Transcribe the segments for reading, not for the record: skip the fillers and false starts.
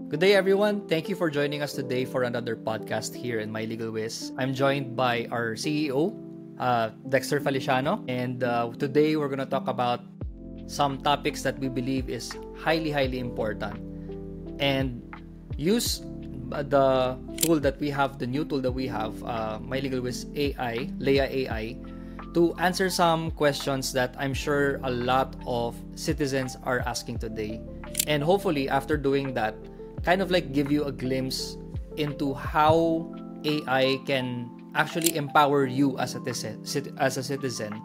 Good day, everyone. Thank you for joining us today for another podcast here in My Legal Wiz. I'm joined by our CEO, Dexter Feliciano, and today we're going to talk about some topics that we believe is highly important, and use the tool that we have, the new tool that we have, My Legal Wiz AI, Leia AI, to answer some questions that I'm sure a lot of citizens are asking today. And hopefully, after doing that, kind of like give you a glimpse into how AI can actually empower you as a citizen.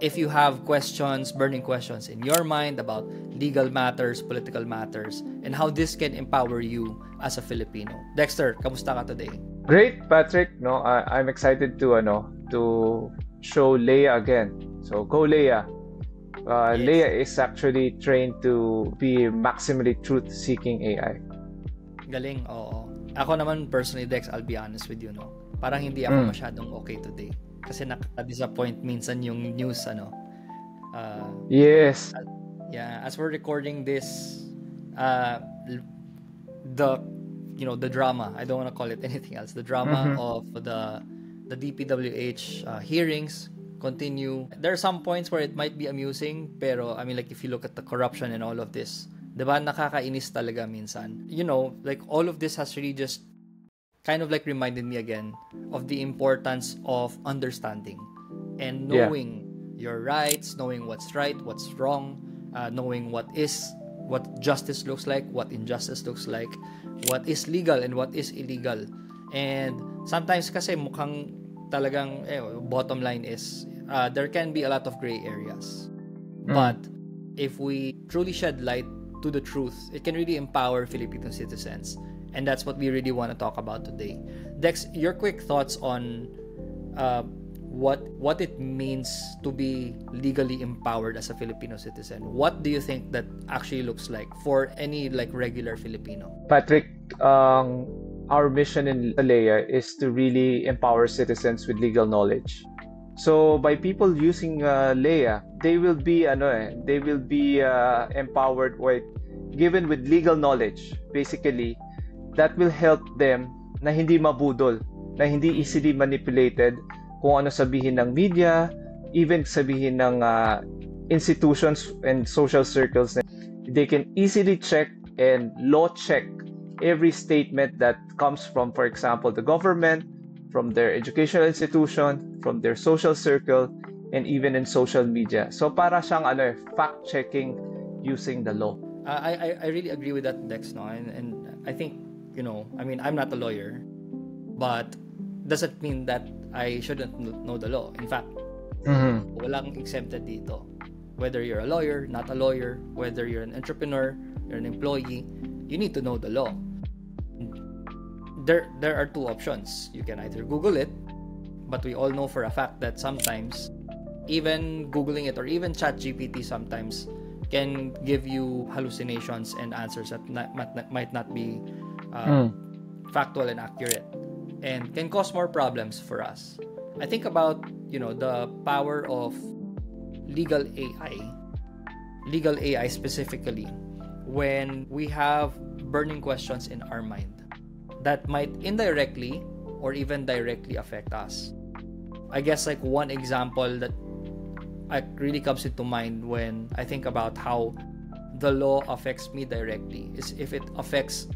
If you have questions, burning questions in your mind about legal matters, political matters, and how this can empower you as a Filipino. Dexter, kamusta ka today? Great, Patrick. No, I'm excited to show Leia again. So go Leia. Yes. Leia is actually trained to be maximally truth-seeking AI. Galing, oo. Ako naman personally, Dex, I'll be honest with you, no. Parang hindi ako masyadong okay today. Kasi nakaka-disappoint minsan yung news, Yes. Yeah, as we're recording this, the drama, I don't want to call it anything else, the drama of the DPWH hearings continue. There are some points where it might be amusing, pero I mean, like, if you look at the corruption and all of this, diba, nakakainis talaga minsan. Like, all of this has really just kind of like reminded me again of the importance of understanding and knowing your rights, knowing what's right, what's wrong, knowing what justice looks like, what injustice looks like, what is legal and what is illegal. And sometimes kasi mukhang talagang bottom line is there can be a lot of gray areas. But if we truly shed light to the truth, it can really empower Filipino citizens, and that's what we really want to talk about today. Dex, your quick thoughts on what it means to be legally empowered as a Filipino citizen. What do you think that actually looks like for any like regular Filipino? Patrick, our mission in Leia is to really empower citizens with legal knowledge. So by people using Leia, they will be empowered or given with legal knowledge, basically, that will help them na hindi mabudol, na hindi easily manipulated kung ano sabihin ng media, even sabihin ng institutions and social circles. They can easily check and law check every statement that comes from, for example, the government, from their educational institution, from their social circle, and even in social media. So para siyang fact-checking using the law. I really agree with that, Dex, no? And I think, I mean, I'm not a lawyer, but doesn't mean that I shouldn't know the law. In fact, walang exempted dito. Whether you're a lawyer, not a lawyer, whether you're an entrepreneur, you're an employee, you need to know the law. There are two options. You can either Google it, but we all know for a fact that sometimes even Googling it or even ChatGPT sometimes can give you hallucinations and answers that might not be factual and accurate, and can cause more problems for us. I think about the power of legal AI specifically, when we have burning questions in our mind that might indirectly or even directly affect us. I guess like one example that really comes into mind when I think about how the law affects me directly is if it affects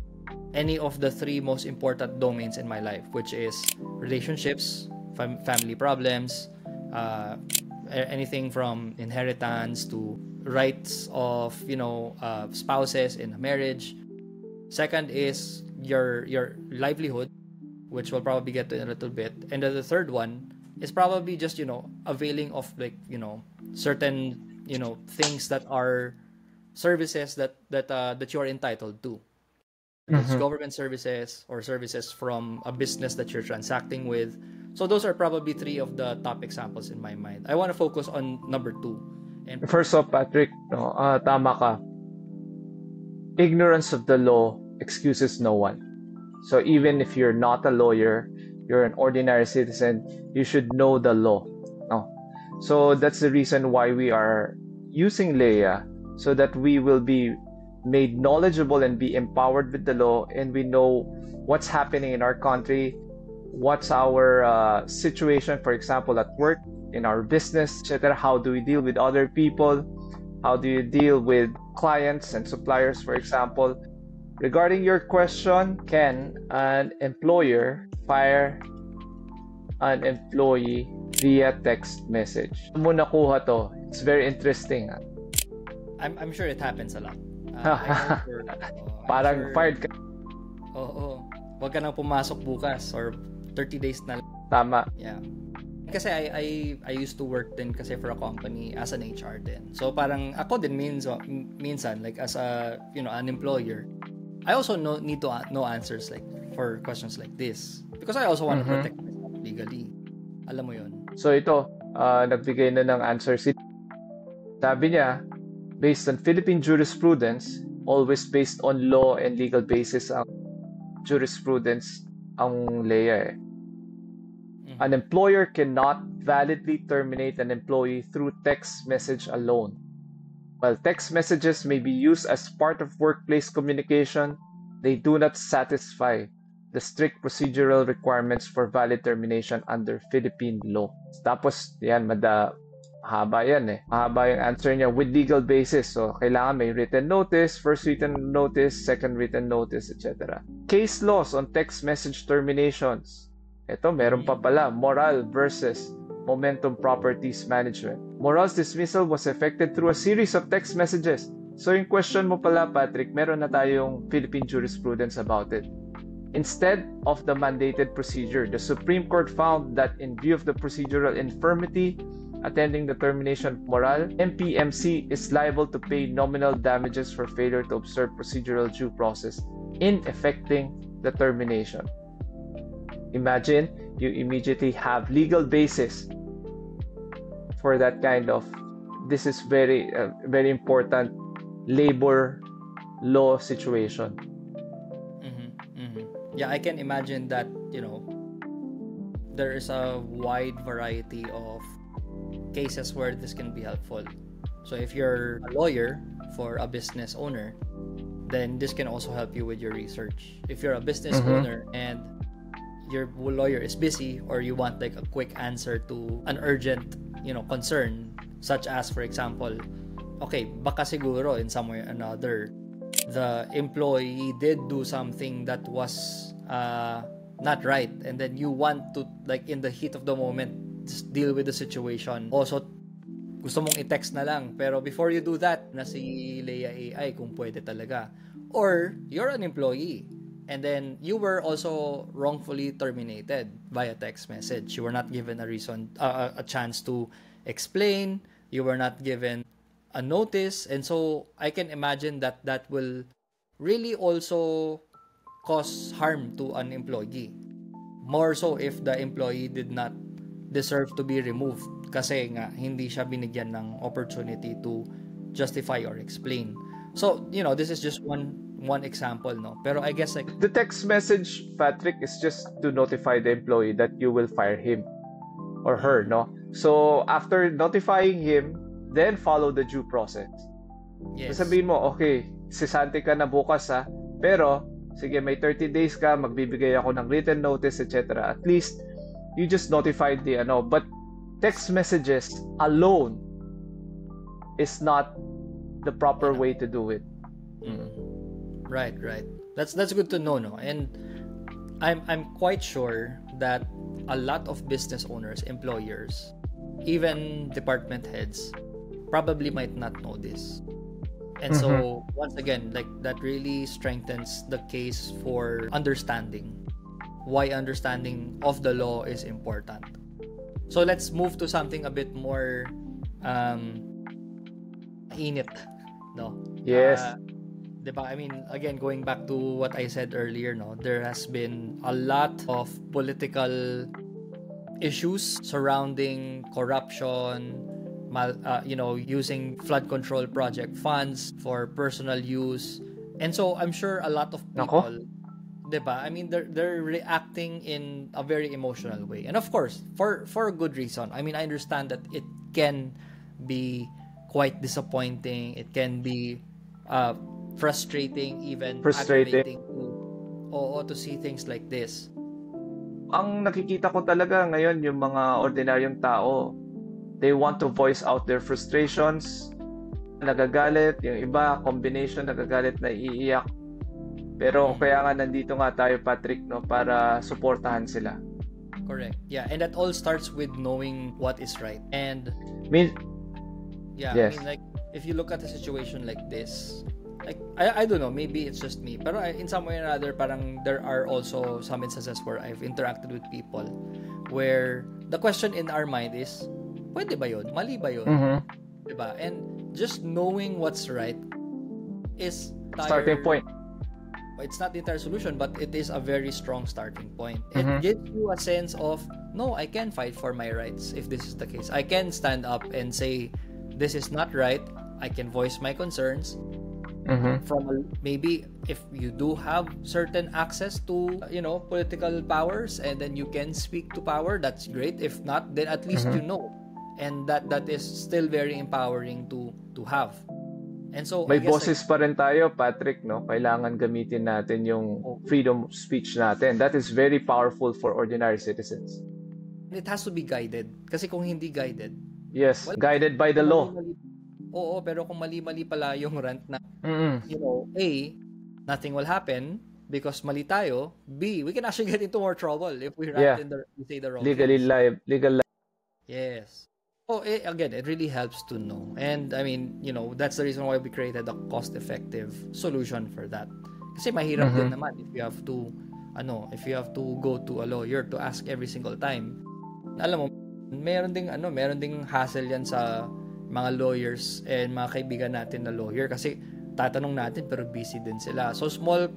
any of the three most important domains in my life, which is relationships, family problems, anything from inheritance to rights of spouses in a marriage. Second is your livelihood, which we'll probably get to in a little bit, and then the third one is probably just availing of like certain things that are services that you are entitled to. It's government services or services from a business that you're transacting with. So those are probably three of the top examples in my mind. I want to focus on number two. And first off, Patrick, tama ka. Ignorance of the law excuses no one. So even if you're not a lawyer, you're an ordinary citizen, you should know the law. No. So that's the reason why we are using Leia, so that we will be made knowledgeable and be empowered with the law, and we know what's happening in our country, what's our situation, for example, at work, in our business, etc. How do we deal with other people? How do you deal with clients and suppliers, for example? Regarding your question, can an employer fire an employee via text message? Saan mo nakuha to? It's very interesting. I'm sure it happens a lot. Parang fired ka. Oo. Huwag ka nang pumasok bukas or 30 days na lang. Tama. Yeah. Kasi I used to work din kasi for a company as an HR din. So parang ako din minsan like as a an employer, I also need to know answers like for questions like this because I also want to protect myself legally. Alam mo 'yon. So ito, nagbigay na ng answer si. Sabi niya, based on Philippine jurisprudence, always based on law and legal basis ang jurisprudence ang LEA. An employer cannot validly terminate an employee through text message alone. While text messages may be used as part of workplace communication, they do not satisfy the strict procedural requirements for valid termination under Philippine law. Tapos, yan, mahaba yan eh. Mahaba yung answer niya with legal basis. So, kailangan may written notice, first written notice, second written notice, etc. Case laws on text message terminations. Ito, meron pa pala, Moral versus Momentum Properties Management. Moral's dismissal was effected through a series of text messages. So yung question mo pala, Patrick, meron na tayong Philippine jurisprudence about it. Instead of the mandated procedure, the Supreme Court found that in view of the procedural infirmity attending the termination of Moral, MPMC is liable to pay nominal damages for failure to observe procedural due process in effecting the termination. Imagine you immediately have legal basis for that kind of. This is very important labor law situation. Yeah, I can imagine that there is a wide variety of cases where this can be helpful. So if you're a lawyer for a business owner, then this can also help you with your research. If you're a business owner and your lawyer is busy or you want like a quick answer to an urgent concern, such as for example, okay, baka siguro in some way or another the employee did do something that was not right, and then you want to like in the heat of the moment just deal with the situation. Also gusto mong i-text na lang, pero before you do that, na si Leia AI kung pwede talaga. Or you're an employee and then you were also wrongfully terminated via text message. You were not given a reason, a chance to explain. You were not given a notice. And so I can imagine that will really also cause harm to an employee. More so if the employee did not deserve to be removed kasi nga hindi siya binigyan ng opportunity to justify or explain. So, this is just one example, no? Pero I guess like the text message, Patrick, is just to notify the employee that you will fire him or her, no? So after notifying him, then follow the due process. Yes. So sabihin mo, okay, sisante ka na bukas ha, pero sige, may 30 days ka, magbibigay ako ng written notice, etc. At least you just notified the but text messages alone is not the proper way to do it. Right. That's good to know, no? And I'm quite sure that a lot of business owners, employers, even department heads probably might not know this. And so once again, like that really strengthens the case for understanding why understanding of the law is important. So let's move to something a bit more init, no? Yes. Diba? I mean, again, going back to what I said earlier, no, there has been a lot of political issues surrounding corruption, using flood control project funds for personal use. And so I'm sure a lot of people, diba? I mean, they're reacting in a very emotional way. And of course, for a good reason. I mean, I understand that it can be quite disappointing. It can be frustrating, even Frustrating. aggravating to see things like this. Ang nakikita ko talaga ngayon yung mga ordinaryong tao, they want to voice out their frustrations, nagagalit, yung iba, combination, nagagalit na iiyak. Pero kaya nga nandito nga tayo, Patrick, no, para suportahan sila. Correct. Yeah, and that all starts with knowing what is right. And yes. I mean, like, if you look at a situation like this, like, I don't know, maybe it's just me, pero in some way or another, parang there are also some instances where I've interacted with people where the question in our mind is, pwede ba yun? Mali ba yun? Diba? And just knowing what's right is starting point. It's not the entire solution, but it is a very strong starting point. It gives you a sense of, no, I can fight for my rights if this is the case. I can stand up and say, this is not right. I can voice my concerns. Maybe if you do have certain access to, political powers, and then you can speak to power, that's great. If not, then at least you know. And that is still very empowering to have. And so may boses pa rin tayo, Patrick, no? Kailangan gamitin natin yung freedom of speech natin. That is very powerful for ordinary citizens. It has to be guided. Kasi kung hindi guided, yes, guided by the law. Oo, pero kung mali-mali pala yung rant na, A, nothing will happen because mali tayo. B, we can actually get into more trouble if we rant we say the wrong things. Legal live. Yes. Oh, again, it really helps to know. And I mean, that's the reason why we created a cost-effective solution for that. Kasi mahirap din naman if you have to go to a lawyer to ask every single time. Alam mo, meron ding hassle yan sa mga lawyers and mga kaibigan natin na lawyer kasi tatanong natin pero busy din sila. So small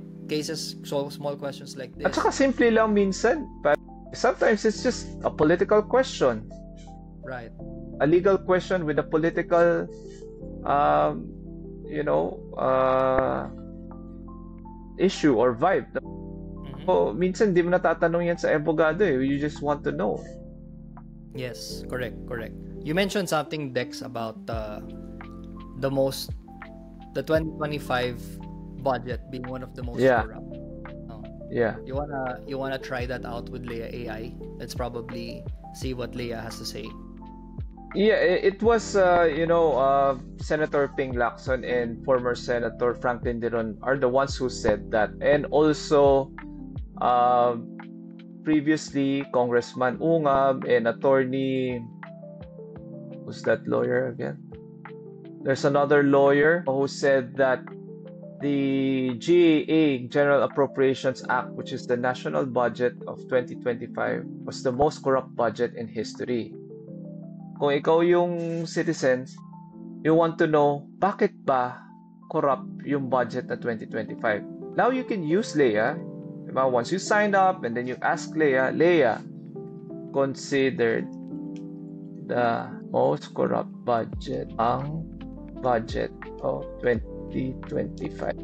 questions like this. At saka simple lang minsan. But sometimes it's just a political question. Right. A legal question with a political issue or vibe. So, minsan di mo natatanong yan sa abogado eh. You just want to know. Yes, correct. You mentioned something, Dex, about the 2025 budget being one of the most corrupt. Yeah. You wanna try that out with Leia AI? Let's probably see what Leia has to say. Yeah, it was Senator Ping Lacson and former Senator Franklin Diron are the ones who said that, and also previously Congressman Ungab and attorney, who's that lawyer again? There's another lawyer who said that the GAA, General Appropriations Act, which is the national budget of 2025, was the most corrupt budget in history. Kung ikaw yung citizen, you want to know, bakit ba corrupt yung budget na 2025? Now you can use Leia. Diba? Once you signed up and then you ask Leia, considered the most corrupt budget, ang budget of 2025.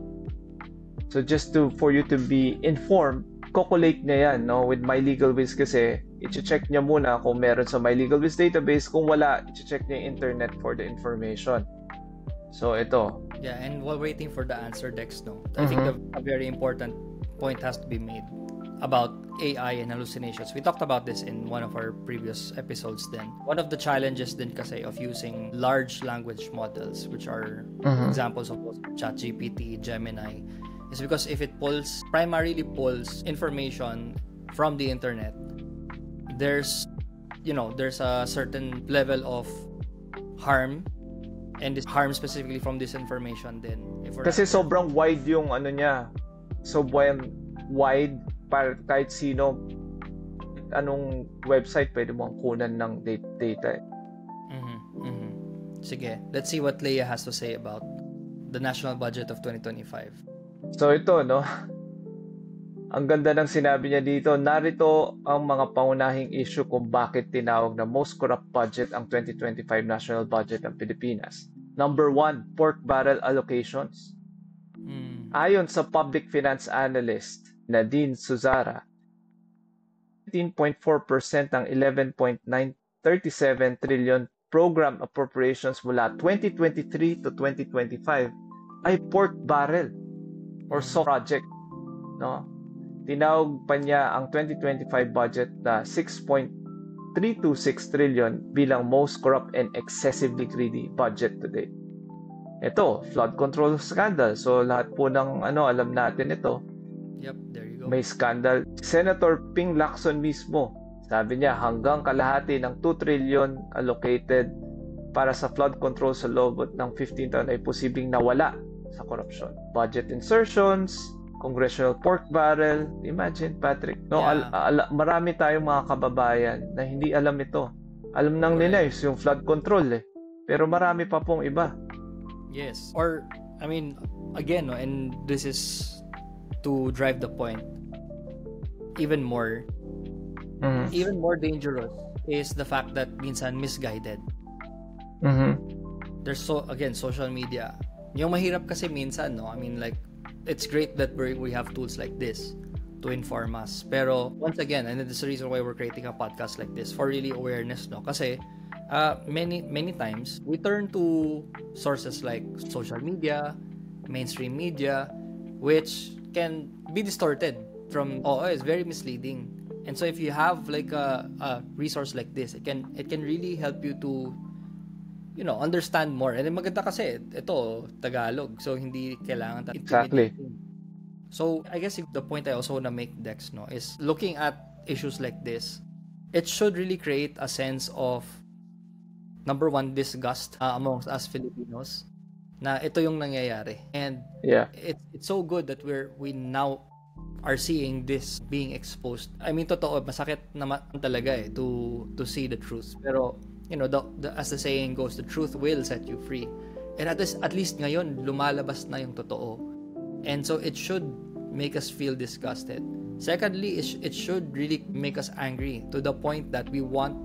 So just for you to be informed, calculate niya yan, no? With My Legal Wiz kasi, i-check niya muna kung meron sa My Legal Wiz database. Kung wala, i-check niya yung internet for the information. So, ito. Yeah, and while waiting for the answer, Dex, I think a very important point has to be made about AI and hallucinations. We talked about this in one of our previous episodes then. One of the challenges din kasi of using large language models, which are examples of ChatGPT, Gemini, is because if it primarily pulls information from the internet, there's a certain level of harm, and this harm specifically from this information then. Kasi sobrang wide yung niya. Sobrang wide para kahit sino, anong website pwede mong kunan ng data. Sige, let's see what Leia has to say about the national budget of 2025. So ito, ang ganda ng sinabi niya dito. Narito ang mga pangunahing issue kung bakit tinawag na most corrupt budget ang 2025 national budget ng Pilipinas. Number 1, pork barrel allocations. Ayon sa public finance analyst Nadine Suzara, 15.4% ang 11.937 trillion program appropriations mula 2023 to 2025 ay pork barrel or so project, no? Tinawag pa niya ang 2025 budget na 6.326 trillion bilang most corrupt and excessively greedy budget to date. Ito, flood control scandal. So lahat po ng alam natin ito. Yep, there you go. May scandal. Senator Ping Lacson mismo, sabi niya hanggang kalahati ng 2 trillion allocated para sa flood control sa loob ng 15 taon ay posibleng nawala sa korupsyon. Budget insertions, congressional pork barrel. Imagine, Patrick. No, Yeah. marami tayong mga kababayan na hindi alam ito. Alam nang nila yung flood control Pero marami pa pong iba. Yes. Or, I mean, again, no, and this is to drive the point even more. Even more dangerous is the fact that minsan misguided. There's again, social media. Yung mahirap kasi minsan, no? I mean, like, it's great that we have tools like this to inform us. Pero, once again, and this is the reason why we're creating a podcast like this, for really awareness, no? Kasi, many times, we turn to sources like social media, mainstream media, which can be distorted from, it's very misleading. And so if you have like a resource like this, it can really help you to understand more. And maganda kasi ito Tagalog, so hindi kailangan Exactly. So I guess the point I also want to make, Dex, no, is looking at issues like this, it should really create a sense of, number one, disgust amongst us Filipinos na ito yung nangyayari. And it's so good that we now are seeing this being exposed. I mean, totoo, masakit naman talaga to see the truth. Pero as the saying goes, the truth will set you free. And at least ngayon, lumalabas na yung totoo. And so it should make us feel disgusted. Secondly, it should really make us angry to the point that we want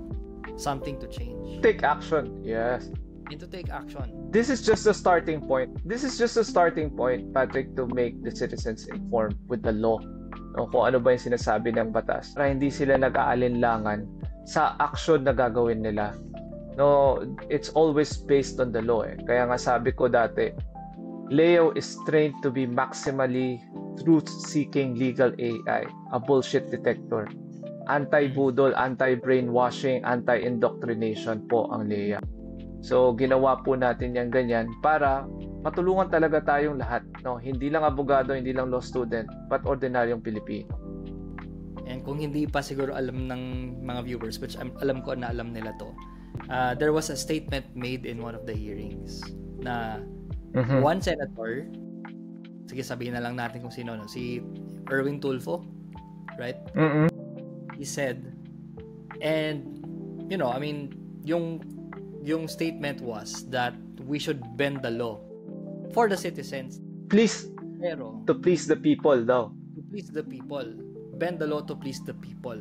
something to change. Take action, yes. And to take action. This is just a starting point. Patrick, to make the citizens informed with the law. Kung ano ba yung sinasabi ng batas. Para hindi sila nag-aalinlangan sa action na gagawin nila. No, it's always based on the law. Kaya nga sabi ko dati, Leo is trained to be maximally truth-seeking legal AI, a bullshit detector. Anti-budol, anti-brainwashing, anti-indoctrination po ang Lea. So, ginawa po natin yung ganyan para matulungan talaga tayong lahat. No? Hindi lang abogado, hindi lang law student, but ordinaryong Pilipino. And kung hindi pa siguro alam ng mga viewers, which alam ko na alam nila to, there was a statement made in one of the hearings na one senator, sige sabihin na lang natin kung sino, no? Si Erwin Tulfo, right? He said, and I mean, yung statement was that we should bend the law for the citizens. Pero to please the people daw. To please the people. Bend the law to please the people.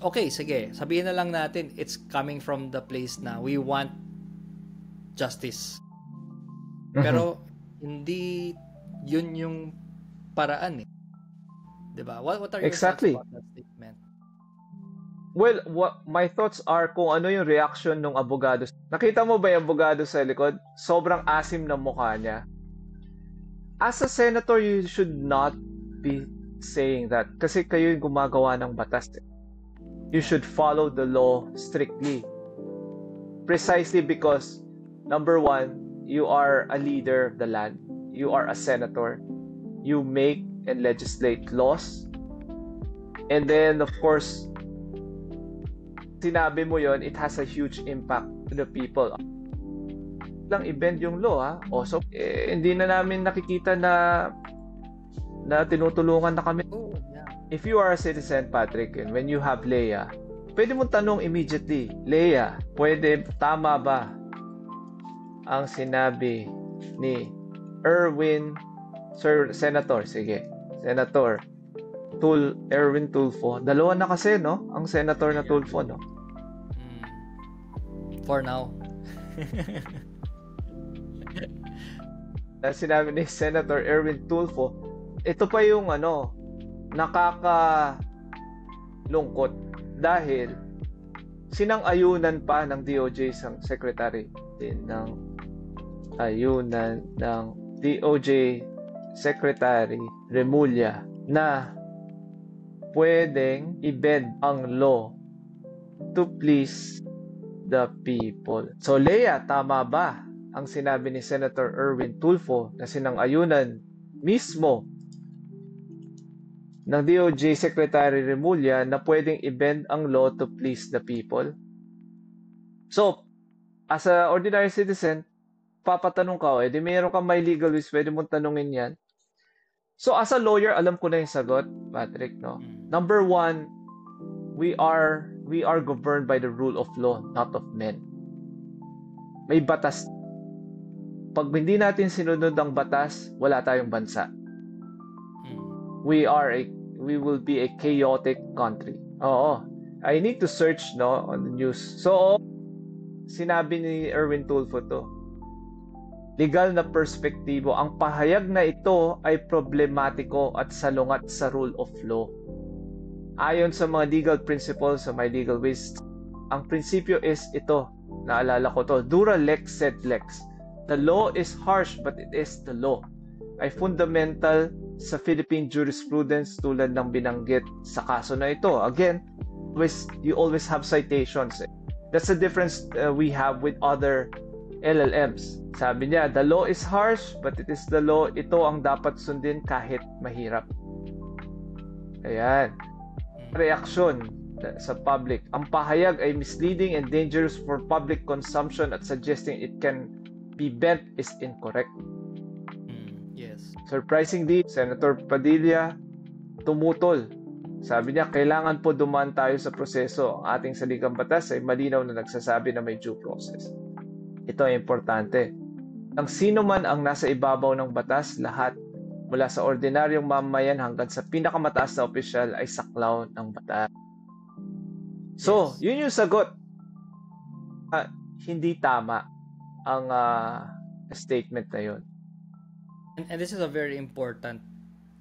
Okay, sige. Sabihin na lang natin, it's coming from the place na we want justice. Pero hindi yun yung paraan eh. Diba? What are your thoughts about that statement? Well, my thoughts are kung ano yung reaction ng abogado. Nakita mo ba yung abogado sa likod? Sobrang asim ng mukha niya. As a senator, you should not be saying that kasi kayo yung gumagawa ng batas. You should follow the law strictly. Precisely because, number one, you are a leader of the land. You are a senator. You make and legislate laws. And then, of course, sinabi mo yon, it has a huge impact to the people. Lang i-bend yung law, ha? So, hindi na namin nakikita na tinutulungan na kami. If you are a citizen, Patrick, and when you have Lea, pwede mong tanong immediately, Lea, tama ba ang sinabi ni Erwin, Senator Erwin Tulfo. Dalawa na kasi, no? Ang senator na Tulfo, no? For now. Sinabi ni Senator Erwin Tulfo, ito pa yung nakakalungkot dahil sinang-ayunan pa ng DOJ sang secretary din ng ayunan ng DOJ Secretary Remulla na pwedeng i-bend ang law to please the people. So, Leia, tama ba ang sinabi ni Senator Erwin Tulfo na sinang-ayunan mismo ng DOJ Secretary Remulla na pwedeng i-bend ang law to please the people? So, as a ordinary citizen, papatanong ka, di mayroon kang may legal wisdom, pwede mong tanungin yan. So, as a lawyer, alam ko na yung sagot, Patrick, no? Number one, we are governed by the rule of law, not of men. May batas. Pag hindi natin sinunod ang batas, wala tayong bansa. We will be a chaotic country. Oo. I need to search, no, on the news. So, sinabi ni Erwin Tulfo to. Legal na perspektibo, ang pahayag na ito ay problematiko at salungat sa rule of law. Ayon sa mga legal principles sa my legal ways, ang prinsipyo is ito, naalala ko to, dura lex sed lex. The law is harsh but it is the law. Ay fundamental sa Philippine jurisprudence tulad ng binanggit sa kaso na ito. Again, you always have citations. That's the difference we have with other LLMs. Sabi niya, the law is harsh but it is the law. Ito ang dapat sundin kahit mahirap. Ayan. Reaksyon sa public. Ang pahayag ay misleading and dangerous for public consumption at suggesting it can be bent is incorrect. Yes. Surprisingly, Senator Padilla tumutol. Sabi niya, kailangan po dumaan tayo sa proseso. Ang ating saligang batas ay malinaw na nagsasabi na may due process. Ito ay importante. Ang sino man ang nasa ibabaw ng batas, lahat mula sa ordinaryong mamamayan hanggang sa pinakamataas na opisyal ay saklaw ng batas. So, yun yung sagot. Hindi tama ang statement na yun. And this is a very important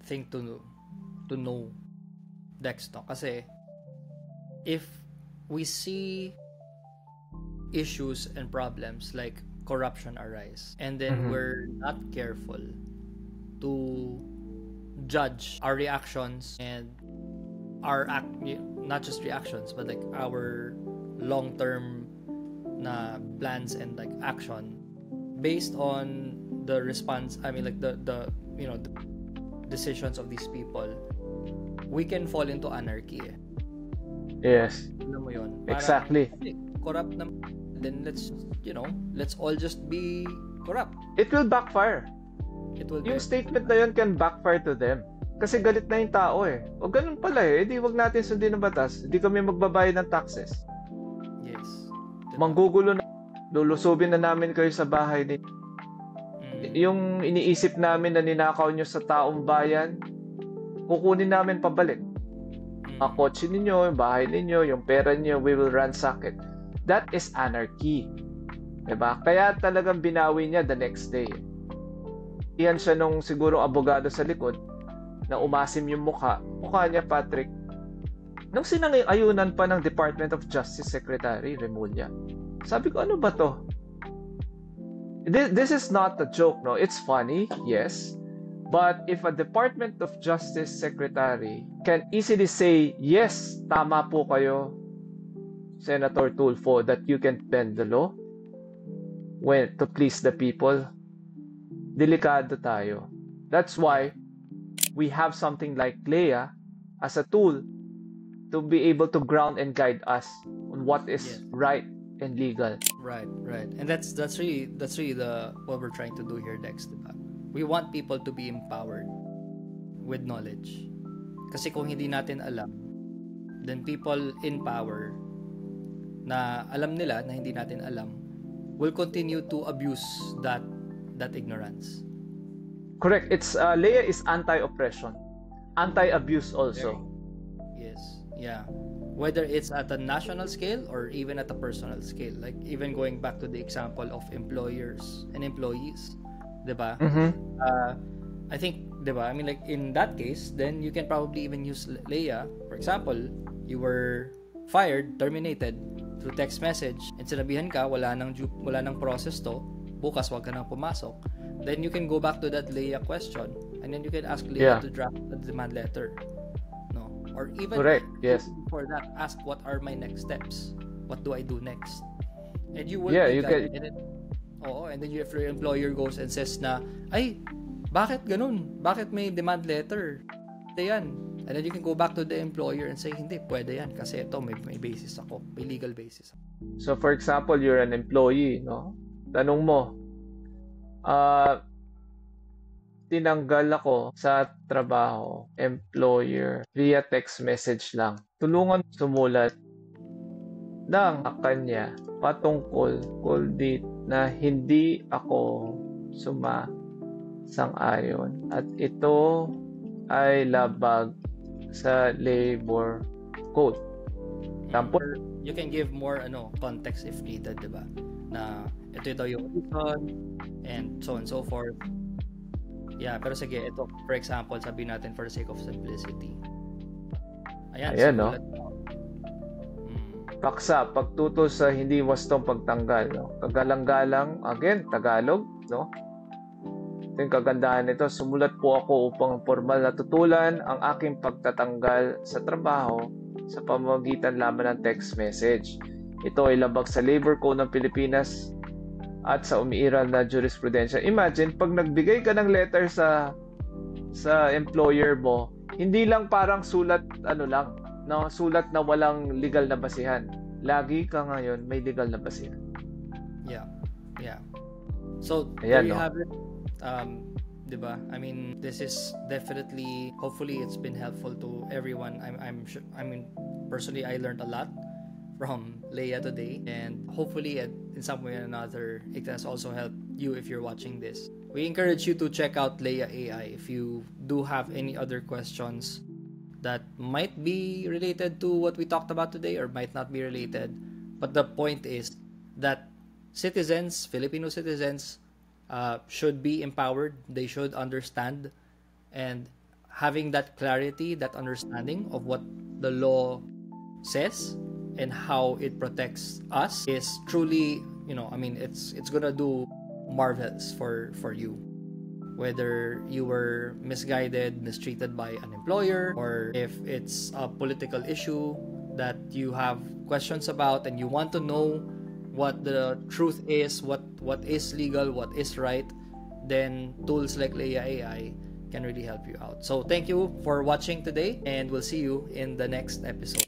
thing to know, Dexto. Kasi if we see issues and problems like corruption arise and then we're not careful to judge our reactions and our not just reactions but like our long-term na plans and like action based on the response, I mean like the you know the decisions of these people, we can fall into anarchy. Yes. Alam mo yun? Exactly. Corrupt na, then let's all just be corrupt. It will backfire. Yung statement na yun can backfire to them. Kasi galit na yung tao eh. O ganun pala eh. Di wag natin sundin ng batas. Di kami magbabayad ng taxes. Yes. Manggugulo na. Lulusubin na namin kayo sa bahay ni. Yung iniisip namin na ninakaw nyo sa taong bayan, kukunin namin pabalik. Ang kotse ninyo, yung bahay ninyo, yung pera ninyo, we will ransack it. That is anarchy. Diba? Kaya talagang binawi niya the next day. Iyan siya nung siguro abogado sa likod na umasim yung mukha niya, Patrick, nung sinang-ayunan pa ng Department of Justice Secretary Remulla. Sabi ko, ano ba to? This is not a joke, no? It's funny, yes. But if a Department of Justice Secretary can easily say, yes, tama po kayo, Senator Tulfo, that you can bend the law to please the people, delikado tayo. That's why we have something like Leia as a tool to be able to ground and guide us on what is right and legal. Right. And that's really the what we're trying to do here, Dex, diba? We want people to be empowered with knowledge. Kasi kung hindi natin alam, then people in power na alam nila na hindi natin alam will continue to abuse that ignorance. Correct. It's Leia is anti-oppression, anti-abuse also. Yes. Yeah. Whether it's at a national scale or even at a personal scale, like even going back to the example of employers and employees, diba? I think, diba? I mean, like in that case, then you can probably even use Leia. For example, you were fired, terminated through text message, and sinabihan ka, wala nang process to, bukas wag ka nang pumasok. then you can go back to that Leia question, and then you can ask Leia to draft a demand letter. No? Or even before that, ask what are my next steps? What do I do next? And you will and then if your employer goes and says na, ay, bakit ganun? Bakit may demand letter? Yan. And then you can go back to the employer and say, hindi, pwede yan. Kasi ito, may basis ako. May legal basis. So, for example, you're an employee, no? Tanong mo, tinanggal ako sa trabaho, employer, via text message lang. Tulungan sumulat ng kanya patungkol date na hindi ako sumasang-ayon at ito ay labag sa labor code. Or you can give more context if needed, diba? Na ito daw yung reason and so on and so forth. Yeah, pero sige, ito for example, sabihin natin for the sake of simplicity. Ayan no? Paksa, pagtutol sa hindi wastong pagtanggal, no? Kagalang-galang, again, Tagalog, no? Ito yung kagandahan nito. Sumulat po ako upang formal na tutulan ang aking pagtatanggal sa trabaho sa pamamagitan lamang ng text message. Ito ay labag sa Labor Code ng Pilipinas at sa umiiral na jurisprudensya. Imagine, pag nagbigay ka ng letter sa employer mo, hindi lang parang sulat, sulat na walang legal na basihan. Lagi ka ngayon may legal na basihan. Yeah. So, there you have it. Diba? I mean, this is definitely, hopefully it's been helpful to everyone. I'm sure, personally I learned a lot from Leia today, and hopefully in some way or another it has also helped you if you're watching this. We encourage you to check out Leia AI if you do have any other questions that might be related to what we talked about today or might not be related. But the point is that Filipino citizens should be empowered. They should understand, and having that clarity, that understanding of what the law says and how it protects us is truly, it's gonna do marvels for you. Whether you were misguided, mistreated by an employer, or if it's a political issue that you have questions about and you want to know what the truth is, what is legal, what is right, then tools like Leia AI can really help you out. So thank you for watching today, and we'll see you in the next episode.